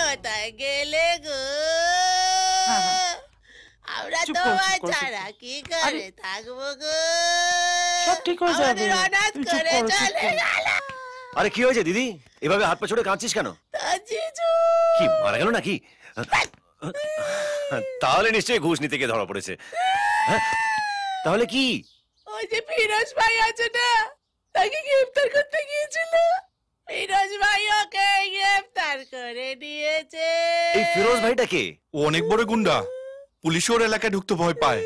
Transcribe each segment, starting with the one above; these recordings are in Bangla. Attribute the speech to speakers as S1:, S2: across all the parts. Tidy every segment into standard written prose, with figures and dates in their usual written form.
S1: কোথায় গেলে গো? আমরা তোমার ছাড়া কি করে থাকবো গো?
S2: সব ঠিক হয়ে যাবে।
S1: অনাথ করে চলে গেল।
S3: আরে কি হয়েছে দিদি, এভাবে হাত পা ছড়ে কাঁদছিস কেন?
S1: জিজু
S3: কি মারা গেল নাকি? তাহলে নিশ্চয়ই ঘুষ নিতে গিয়ে ধরা পড়েছে। তাহলে কি?
S1: ওই যে ফিরোজ ভাই আছে না, তাকে গ্রেফতার করতে গিয়েছিল। ফিরোজ ভাই ওকে গ্রেফতার করে নিয়েছে।
S3: এই ফিরোজ ভাইটা কে?
S4: ও অনেক বড় গুন্ডা, পুলিশ ওর এলাকায় ঢুকতে ভয় পায়।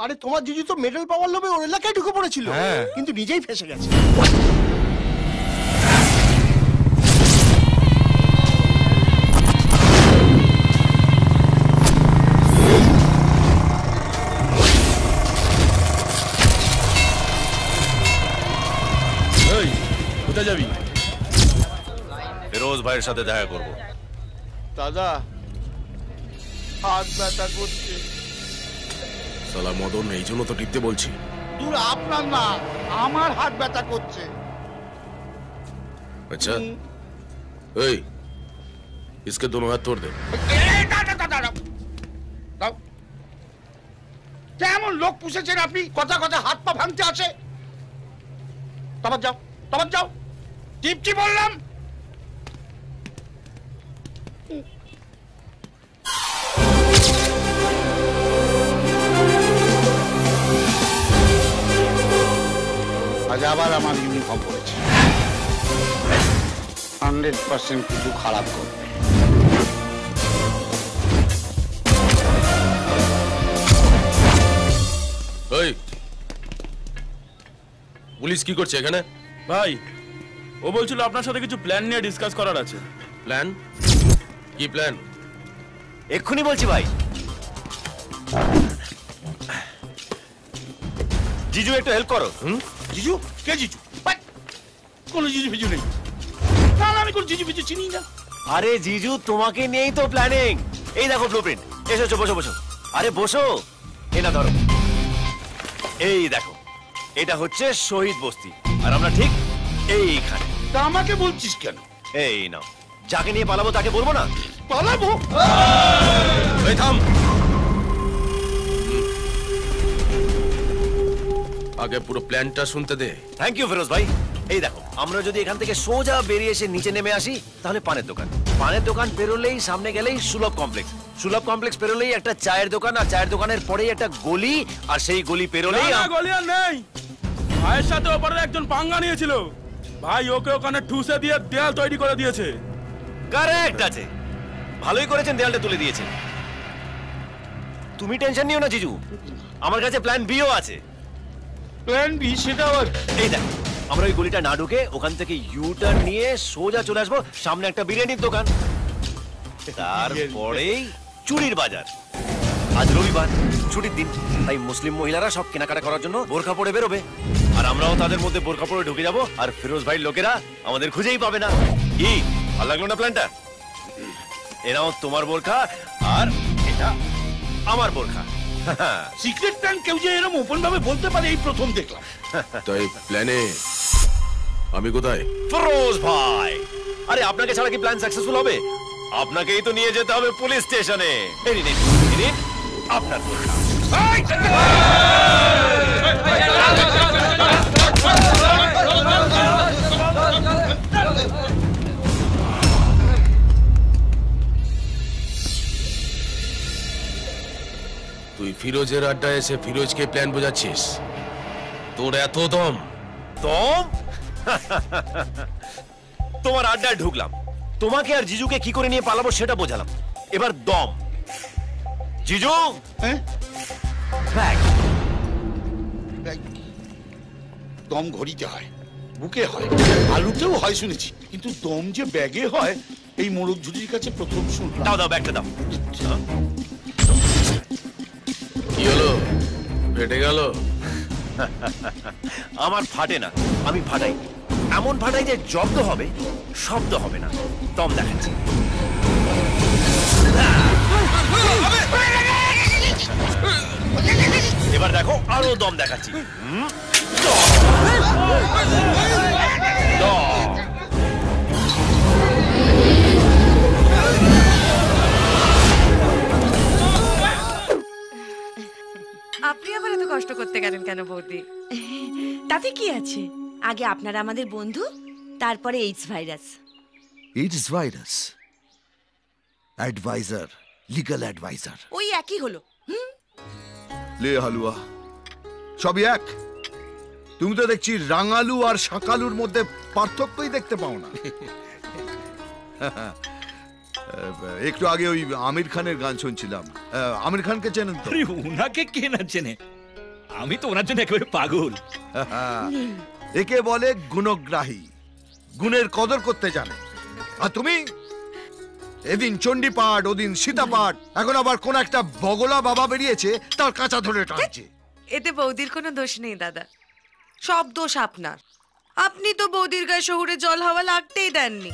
S5: আরে তোমার জিজু তো মেডেল পাওয়ার লোভে ওর এলাকায় ঢুকে পড়েছিল, কিন্তু নিজেই ফেসে গেছে।
S4: কোথায় যাবি?
S3: ফিরোজ ভাইয়ের সাথে দেখা করব।
S5: দাদা হাত ব্যথা করছে।
S4: সালা মদন, এই জন্য তো টিপতে বলছি।
S5: দূর আপনার না, আমার হাত ব্যথা করছে।
S4: अच्छा এই इसके दोनों हाथ तोड़ दे।
S5: কেমন লোক পুষেছেন আপনি, কথা কথা হাত পা ভাঙতে আছে? তোমার যাও, তোমার যাও, টিপটি বললাম। আজ আবার আমার ইউনিফর্ম পড়েছে, 100% কিছু খারাপ করবে।
S4: ওই পুলিশ কি করছে এখানে?
S2: ভাই ও বলছিল আপনার সাথে কিছু প্ল্যান নিয়ে ডিসকাস করার আছে।
S4: প্ল্যান? কি প্ল্যান?
S3: এক্ষুনি বলছি ভাই। জিজু একটু হেল্প করো।
S5: জিজু? কে জিজু? কোন জিজু ফিজু নেই, না আমি কোন জিজু ফিজু চিনি না।
S3: আরে জিজু তোমাকে নিয়েই তো প্ল্যানিং। এই দেখো ব্লুপ্রিন্ট, এসো বসো বসো। আরে বসো, এই না ধরো। এই দেখো, এটা হচ্ছে শহীদ বস্তি, আর আমরা ঠিক এইখানে।
S5: তা আমাকে বলছিস কেন?
S3: এই নাও, যাকে নিয়ে পালাবো তাকে বলবো না?
S5: পালাবো?
S4: এই থাম, আগে পুরো প্ল্যানটা শুনতে দে।
S3: থ্যাংক ইউ ফিরোজ ভাই। এই দেখো, আমরা যদি এখান থেকে সোজা বেরিয়ে এসে নিচে নেমে আসি, তাহলে পানের দোকান। পানের দোকান পেরোলেই সামনে গেলেই সুলভ কমপ্লেক্স। সুলভ কমপ্লেক্স পেরোলেই একটা চায়ের দোকান, আর চায়ের দোকানের পরেই একটা গলি, আর সেই গলি পেরোলেই
S2: গলি আর নেই। ভাইয়ের সাথে ওপারে একজন পাঙ্গা নিয়েছিল, ভাই ওকে ওখানে ঠুসে দিয়ে দেয়াল তৈরি করে দিয়েছে।
S3: কারেক্ট আছে, ভালোই করেছেন, দেয়ালটা তুলে দিয়েছেন। তুমি টেনশন নিও না জিজু, আমার কাছে প্ল্যান বিও আছে।
S5: Plan B? সেটা আবার?
S3: এই দেখ, আমরা ওই গলিটা না ঢুকে ওখান থেকে ইউ টার্ন নিয়ে সোজা চলে আসবো, সামনে একটা বিরিয়ানির দোকান, তারপরেই চুরির বাজার। আজ রবিবার, ছুটির দিন, তাই মুসলিম মহিলারা সব কেনাকাটা করার জন্য বোরকা পরে বেরোবে, আর আমরাও তাদের মধ্যে বোরকা পরে ঢুকে যাবো, আর ফিরোজ ভাইয়ের লোকেরা আমাদের খুঁজেই পাবে না। কি ভালো লাগলো না প্ল্যানটা? এরাও তোমার বোরকা, আর এটা আমার বোরকা।
S5: সিক্রেট প্ল্যান কেউ যে এরকম ওপেন ভাবে বলতে পারে এই প্রথম দেখলাম।
S4: তাই প্ল্যানে আমি কোথায়?
S3: ফিরোজ ভাই, আরে আপনাকে ছাড়া কি প্ল্যান সাকসেসফুল হবে? আপনাকেই তো নিয়ে যেতে হবে পুলিশ স্টেশনে। এই নিন, এই নিন আপনার বোরকা।
S4: তুই ফিরোজের আড্ডায় এসে ফিরোজকে প্ল্যান বোঝাচ্ছিস? তোর এত দম?
S3: দম? তোমার আড্ডায় ঢুকলাম, তোমাকে আর জিজুকে কি করে নিয়ে পালাবো সেটা বোঝালাম, এবার দম। জিজু,
S5: দম ঘড়িতে হয়, বুকে হয়, আলুতেও হয় শুনেছি, কিন্তু দম যে ব্যাগে হয় এই মোড়ক ঝুড়ির কাছে প্রথম শুনলাম।
S3: দাও দাও, ব্যাগটা দাও।
S4: কি হলো, ফেটে গেল?
S3: আমার ফাটে না, আমি ফাটাই, এমন ফাটাই যে জব্দ হবে, শব্দ হবে না। দম দেখাচ্ছি। এবার দেখো, আরো দম দেখাচ্ছি। দম।
S6: করেন কেন বৌদি?
S7: তাতে কি আছে, আগে আপনারা আমাদের বন্ধু, তারপরে AIDS virus.
S8: AIDS virus, adviser, legal adviser,
S7: ওই একই হলো।
S8: লে হালুয়া, সবই এক। তুমি তো দেখছি রাঙালু আর শাকালুর মধ্যে পার্থক্যই দেখতে পাও না। একটু আগে ওই আমির খানের গান শুনছিলাম। আমির খানকে চেনেন তো?
S9: উনাকে কে না চেনে, আমি তো ওনার জন্য একেবারে পাগল।
S8: একে বলে গুণগ্রাহী, গুণের কদর করতে জানে। আর তুমি এদিন চণ্ডী পাঠ, ওদিন সীতা পাঠ, এখন আবার কোন একটা বগলা বাবা বেরিয়েছে তার কাঁচা ধরে টানছে।
S6: এতে বৌদির কোনো দোষ নেই দাদা, সব দোষ আপনার। আপনি তো বৌদির গায়ে শহুরে জল হাওয়া লাগতেই দেননি।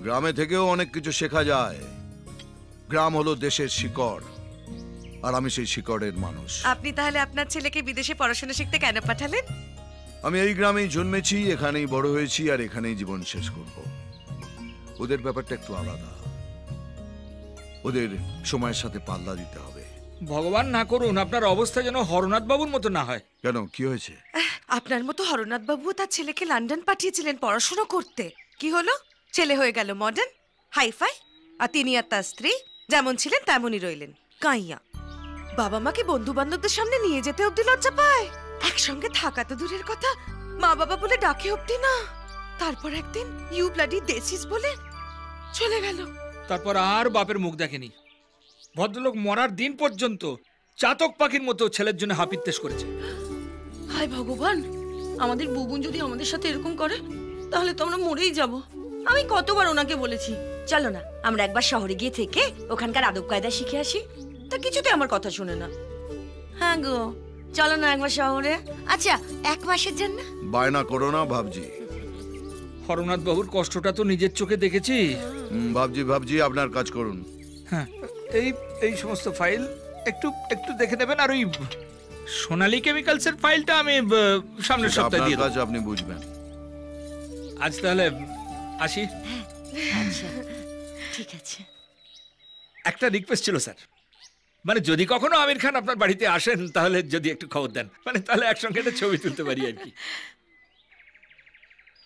S8: গ্রামে থেকেও অনেক কিছু শেখা যায়। গ্রাম হলো দেশের শিকড়, আর আমি সেই শিকড়ের মানুষ।
S6: আপনি তাহলে আপনার ছেলেকে বিদেশে পড়াশোনা শিখতে কেন পাঠালেন?
S8: আমি এই গ্রামেই জন্মেছি, এখানেই বড় হয়েছি, আর এখানেই জীবন শেষ করব। ওদের ব্যাপারটা একটু আলাদা, ওদের সময়ের সাথে পাল্লা দিতে হবে।
S9: ভগবান না করুন আপনার অবস্থা যেন হরনাথ বাবুর মতো না হয়।
S8: কেন, কি হয়েছে?
S6: আপনার মতো হরনাথ বাবু তার ছেলেকে লন্ডন পাঠিয়েছিলেন পড়াশোনা করতে। কি হলো? ছেলে হয়ে গেল মডার্ন, হাইফাই, আর তিনি আর তার স্ত্রী যেমন ছিলেন তেমনই রইলেন কাইয়া। বাবা মাকে বন্ধু বান্ধবদের সামনে নিয়ে যেতে অব্দি লজ্জা পায়, একসঙ্গে থাকা তো দূরের কথা, মা বাবা বলে ডাকে অব্দি না। তারপর একদিন ইউ ব্লাডি দেশিস বলে চলে গেল।
S9: তারপর আর বাপের মুখ দেখেনি। ভদ্রলোক মরার দিন পর্যন্ত চাতক পাখির মতো ছেলের জন্য হাপিত্তেশ করেছে।
S7: হায় ভগবান, আমাদের বুবুন যদি আমাদের সাথে এরকম করে তাহলে তো আমরা মরেই যাব। আমি কতবার ওনাকে বলেছি, চলো না আমরা একবার শহরে গিয়ে থেকে ওখানকার আদব কায়দা শিখে আসি, তা কিছুতে আমার কথা শুনে না। হ্যাঁ গো, চলো না একবার শহরে। আচ্ছা, 1 মাসের জন্য।
S8: বায়না করো না ভাবজি।
S9: হরনাথ বাবুর কষ্টটা তো নিজের চোখে দেখেছি।
S8: ভাবজি আপনার কাজ করুন।
S9: হ্যাঁ, এই সমস্ত ফাইল একটু একটু দেখে দেবেন। আর ওই সোনালী কেমিক্যালসের ফাইলটা আমি সামনের সপ্তাহে দিয়ে দেব।
S8: কাজ আপনি বুঝবেন।
S9: আজ তাহলে আসি।
S7: আচ্ছা ঠিক আছে।
S9: একটা রিকোয়েস্ট ছিল স্যার, মানে যদি কখনো আমির খান আপনার বাড়িতে আসেন তাহলে যদি একটু খবর দেন, মানে তাহলে একসঙ্গে একটা ছবি তুলতে পারি আর কি।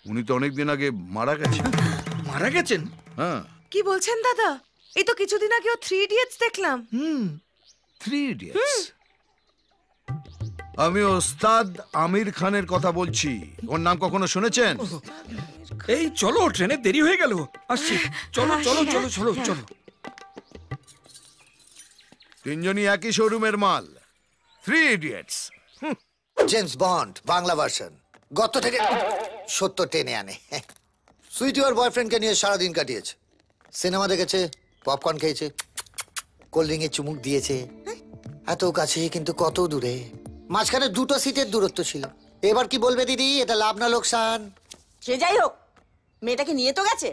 S8: উনি তো অনেকদিন আগে মারা গেছেন।
S9: মারা গেছেন?
S8: হ্যাঁ।
S6: কি বলছেন দাদা? এই তো কিছুদিন আগে ও 3 ইডিয়টস দেখলাম।
S8: 3 ইডিয়টস? আমি ওস্তাদ আমির খানের কথা বলছি। ওর নাম কখনো শুনেছেন?
S9: এই চলো, ট্রেনে দেরি হয়ে গেল, আসছি। চলো চলো চলো চলো চলো।
S8: তিনজনই একই শোরুমের মাল, 3 idiots.
S10: James bond Bangla version গত থেকে সত্য টেনে আনে। সুইটি ওর বয়ফ্রেন্ডকে নিয়ে সারাদিন কাটিয়েছে, সিনেমা দেখেছে, পপকর্ন খেয়েছে, কোল্ড ড্রিঙ্কে চুমুক দিয়েছে। এত কাছে কিন্তু কত দূরে, মাঝখানে 2টো সিটের দূরত্ব ছিল। এবার কি বলবে দিদি, এটা লাভ না লোকসান?
S7: সে যাই হোক, মেয়েটাকে নিয়ে তো গেছে।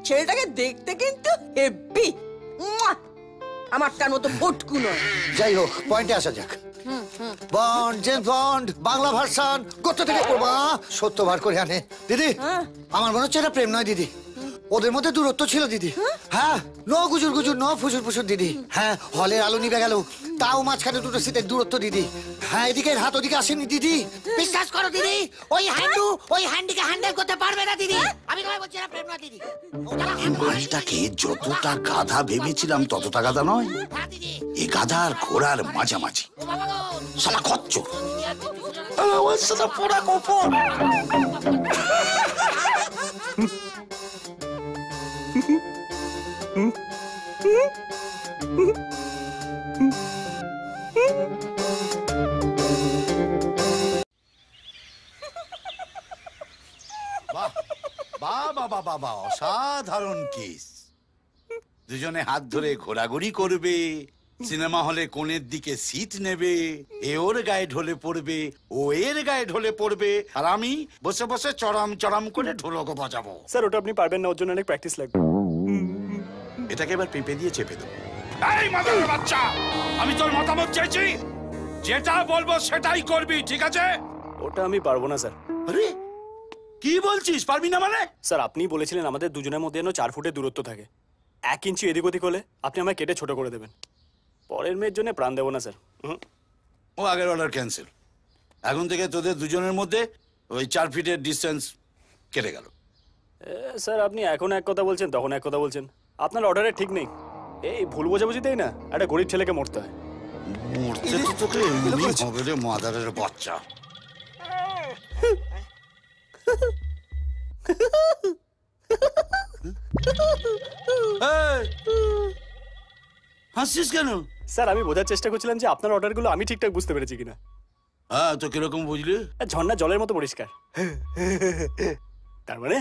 S7: ছেলেটাকে দেখতে কিন্তু হেব্বি, আমার তার মতো ভটকু নয়।
S10: যাই হোক, পয়েন্টে আসা যাক। Bond, James bond Bangla version গত থেকে সত্য বার করে আনে। দিদি আমার মনে হচ্ছে এটা প্রেম নয় দিদি, ওদের মধ্যে দূরত্ব ছিল দিদি। হ্যাঁ, নো গুজুর গুজুর, নো ফুসুর ফুসুর দিদি। হ্যাঁ, হলের আলো নিভে গেল, তাও মাঝখানে 2টো সিটের দূরত্ব দিদি। হ্যাঁ, এদিকে হাত ওদিকে আসেনি দিদি। বিশ্বাস করো দিদি, ওই হ্যান্ডিকে হ্যান্ডেল করতে পারবে না দিদি। আমি তোমায় বলছি না প্রেম নয় দিদি।
S5: এই মালটাকে যতটা গাধা ভেবেছিলাম ততটা গাধা নয়। এ গাধার ঘোড়ার মাঝামাঝি, শালা খচ্চর। আমার সাথে পোড়া কপর। বাবা অসাধারণ কিস। দুজনে হাত ধরে ঘোরাঘুরি করবে, সিনেমা হলে কোণের দিকে সিট নেবে, এ ওর গায়ে ঢলে পড়বে, ও এর গায়ে ঢলে পড়বে, আর আমি বসে বসে চড়াম চড়াম করে ঢোলক বাজাবো।
S11: স্যার ওটা আপনি পারবেন না, ওর জন্য অনেক প্র্যাকটিস লাগবে।
S5: এটাকে এবার পেঁপে দিয়ে চেপে দেবো। এই মাদারের বাচ্চা, আমি তোর মতামত চাইছি, যেটা বলবো সেটাই করবি, ঠিক আছে?
S11: ওটা আমি পারবো না স্যার।
S5: আরে কি বলছিস, পারবি না মানে?
S11: স্যার আপনি বলেছিলেন আমাদের দুজনের মধ্যে যেন 4 ফুটের দূরত্ব থাকে। 1 ইঞ্চি এদিক ওদিক হলে আপনি আমায় কেটে ছোট করে দেবেন। পরের মেয়ের জন্য প্রাণ দেবো না স্যার।
S5: ও আগের অর্ডার ক্যান্সেল। এখন থেকে তোদের দুজনের মধ্যে ওই 4 ফিটের ডিস্টেন্স কেটে গেল।
S11: স্যার আপনি এখন এক কথা বলছেন, তখন এক কথা বলছেন। আপনার অর্ডারে ঠিক নেই। এই ভুল বোঝাবুঝিতেই না একটা গরিব ছেলেকে মরতে হয়।
S5: মরতে তো তোকে এমনি হবে রে মাদারের বাচ্চা। হাসছিস কেন?
S11: স্যার আমি বোঝার চেষ্টা করছিলাম যে আপনার অর্ডারগুলো আমি ঠিকঠাক বুঝতে পেরেছি কিনা।
S5: হ্যাঁ, তো কিরকম বুঝলি?
S11: ঝর্ণা জলের মতো পরিষ্কার। তার মানে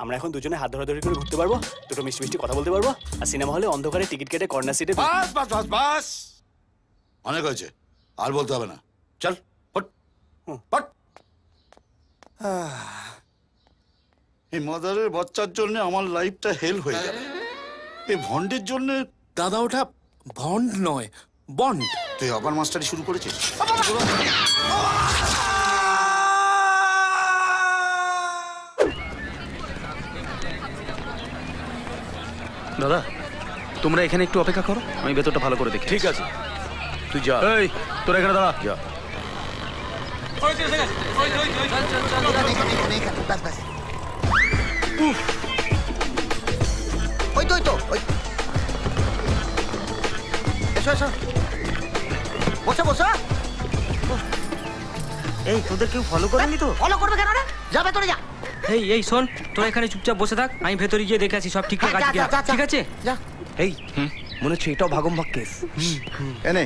S11: আমরা এখন দুজনে হাত ধরাধরি করে ঘুরতে পারবো, দুটো মিষ্টি মিষ্টি কথা বলতে পারবো, আর সিনেমা হলে অন্ধকারে টিকিট কেটে কর্নার সিটে।
S5: বাস বাস বাস বাস, অনেক হয়েছে, আর বলতে হবে না। চল হট হট। এই মাদারের বাচ্চার জন্য আমার লাইফটা হেল হয়ে যাবে। এই ভন্ডের জন্য।
S4: দাদা ওটা ভন্ড নয়, বন্ড।
S5: তুই আবার মাস্টারি শুরু করেছিস?
S12: দাদা তোমরা এখানে একটু অপেক্ষা করো, আমি ভেতরটা ভালো করে দেখি।
S3: ঠিক আছে, তুই যা।
S12: এই তোরা এখানে দাঁড়া।
S3: যা।
S10: ওই তো এসো এসো, বসে বসো।
S13: এই তোদের কেউ ফলো করেনি তো?
S10: ফলো করবে কেন রে? যা ভেতরে যা।
S13: এই শোন, তোরা এখানে চুপচাপ বসে থাক, আমি ভেতরে গিয়ে দেখে আসি সব ঠিকঠাক আছে কিনা। ঠিক আছে
S10: যা।
S12: এই মনে হচ্ছে এটাও ভাগমভাগ কেস। এনে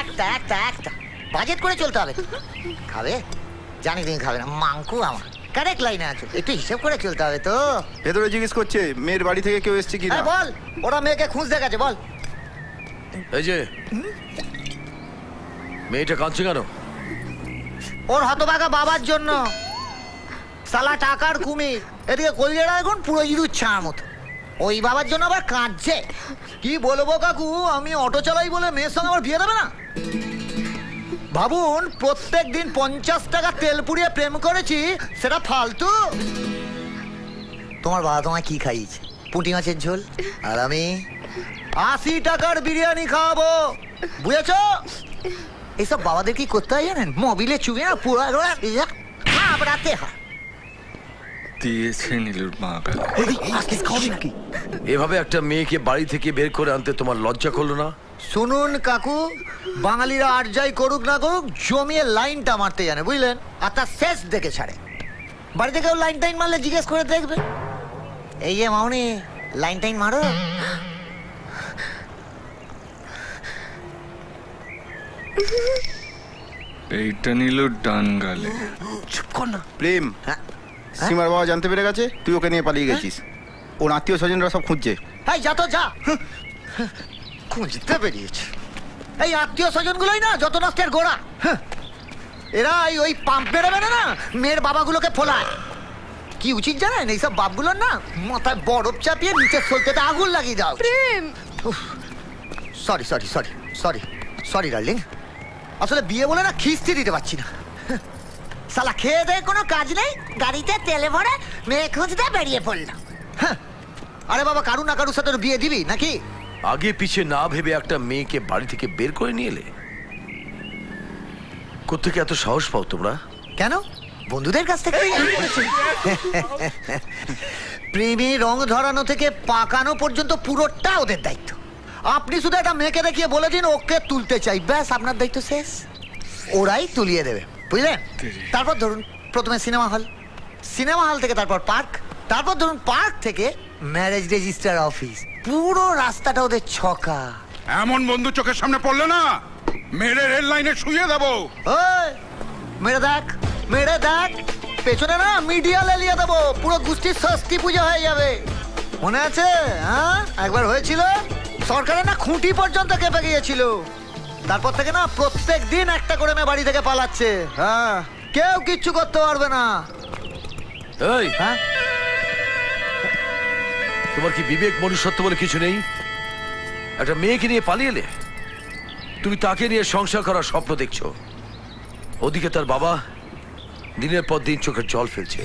S10: একটা বাজেট করে চলতে হবে। খাবে? জানি তুমি খাবে না, মাংকু আমার কারেক্ট লাইনে আছো, একটু হিসেব করে চলতে হবে তো।
S12: ভেতরে জিজ্ঞেস করছে মেয়ের বাড়ি থেকে কেউ এসছে কিনা।
S10: বল, ওরা মেয়েকে খুঁজতে গেছে, বল।
S3: এই যে মেয়েটা কাঁদছে কেন?
S10: ওর হতভাগা বাবার জন্য। সালা টাকার কুমির, এদিকে কলিয়াটা এখন পুরো ইঁদুর ছাড়ার মতো। ওই বাবার জন্য আবার কাঁদছে। কি বলবো কাকু, আমি অটো চালাই বলে মেয়ের সঙ্গে আমার বিয়ে দেবে না? ভাবুন, প্রত্যেক দিন 50 টাকা তেল পুড়িয়ে প্রেম করেছি, সেটা ফালতু। তোমার বাবা তোমায় কি খাইয়েছে? পুঁটি মাছের ঝোল, আর আমি 80 টাকার বিরিয়ানি খাওয়াবো, বুঝেছ? এইসব বাবাদের কি করতে হয় জানেন? মোবিলে চুবে না পুরো ঘাবড়াতে হয়।
S3: এভাবে একটা মেয়েকে বাড়ি থেকে বের করে আনতে তোমার লজ্জা করলো না?
S10: শুনুন কাকু, বাঙালিরা আর যাই করুক না করুক, জমিয়ে লাইনটা মারতে জানে, বুঝলেন? আর তার শেষ দেখে ছাড়ে। বাড়িতে কেউ লাইন টাইন মারলে জিজ্ঞেস করে দেখবে। এই যে মাউনি, লাইন টাইন মারো।
S14: এইটা নিল ডান গালে।
S10: চুপ কর না।
S12: প্রেম, সীমার বাবা জানতে পেরে গেছে তুই ওকে নিয়ে পালিয়ে গেছিস। ওর আত্মীয় স্বজনরা সব খুঁজছে।
S10: এই যা তো যা, খুঁজতে বেরিয়েছে। এই আত্মীয় স্বজন গুলোই না যত নষ্টের গোড়া। এরা ওই পাম্প বেরোবে না, মেয়ের বাবাগুলোকে ফোলায়। কি উচিত জানেন? এইসব বাপগুলোর না মাথায় বরফ চাপিয়ে নিচে সলতেতে আগুন লাগিয়ে দাও।
S6: প্রেম,
S10: sorry sorry sorry sorry sorry darling, আসলে বিয়ে বলে না খিস্তি দিতে পারছি না। শালা খেয়ে দেয়ে কোনো কাজ নেই, গাড়িতে তেলে ভরে মেয়ে খুঁজতে বেরিয়ে পড়লাম। আরে বাবা, কারু না কারুর সাথে বিয়ে দিবি নাকি?
S3: আগে পিছে না ভেবে একটা মেয়েকে বাড়ি থেকে বের করে নিয়ে এলে। কোত্থেকে এত সাহস পাও তোমরা?
S10: কেন? বন্ধুদের কাছ থেকে। প্রেমে রং ধরানো থেকে পাকানো পর্যন্ত পুরোটা ওদের দায়িত্ব। আপনি শুধু একটা মেয়েকে দেখিয়ে বলে দিন ওকে তুলতে চাই, ব্যাস আপনার দায়িত্ব শেষ। ওরাই তুলিয়ে দেবে, বুঝলেন? তারপর ধরুন প্রথমে সিনেমা হল, সিনেমা হল থেকে তারপর পার্ক, তারপর ধরুন পার্ক থেকে ম্যারেজ রেজিস্টার অফিস। পুরো রাস্তাটা ওদের ছকা।
S15: এমন বন্ধু চোখের সামনে পড়লে না মেরে রেল লাইনে শুয়ে দেবো।
S10: ওই মেরে দেখ, মেরে দেখ, পেছনে না মিডিয়া লেলিয়ে দেবো, পুরো গোষ্ঠীর ষষ্ঠী পূজা হয়ে যাবে। মনে আছে? হ্যাঁ, একবার হয়েছিল, সরকারের না খুঁটি পর্যন্ত কেঁপে গিয়েছিল। তারপর থেকে না প্রত্যেক দিন একটা করে মেয়ে বাড়ি থেকে পালাচ্ছে। হ্যাঁ, কেউ কিচ্ছু করতে পারবে না।
S3: এই,
S10: হ্যাঁ,
S3: তোমার কি বিবেক মনুষ্যত্ব বলে কিছু নেই? একটা মেয়েকে নিয়ে পালিয়ে এলে, তুমি তাকে নিয়ে সংসার করার স্বপ্ন দেখছো। ওদিকে তার বাবা দিনের পর দিন চোখের জল ফেলছে।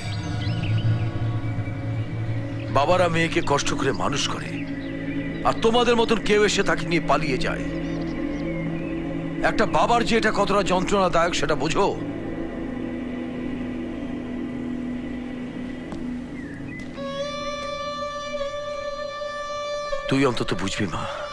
S3: বাবারা মেয়েকে কষ্ট করে মানুষ করে,
S16: আর তোমাদের মতন কেউ এসে তাকে নিয়ে পালিয়ে যায়। একটা বাবার যে এটা কতটা যন্ত্রণাদায়ক সেটা বোঝো। তুই অন্তত বুঝবি মা।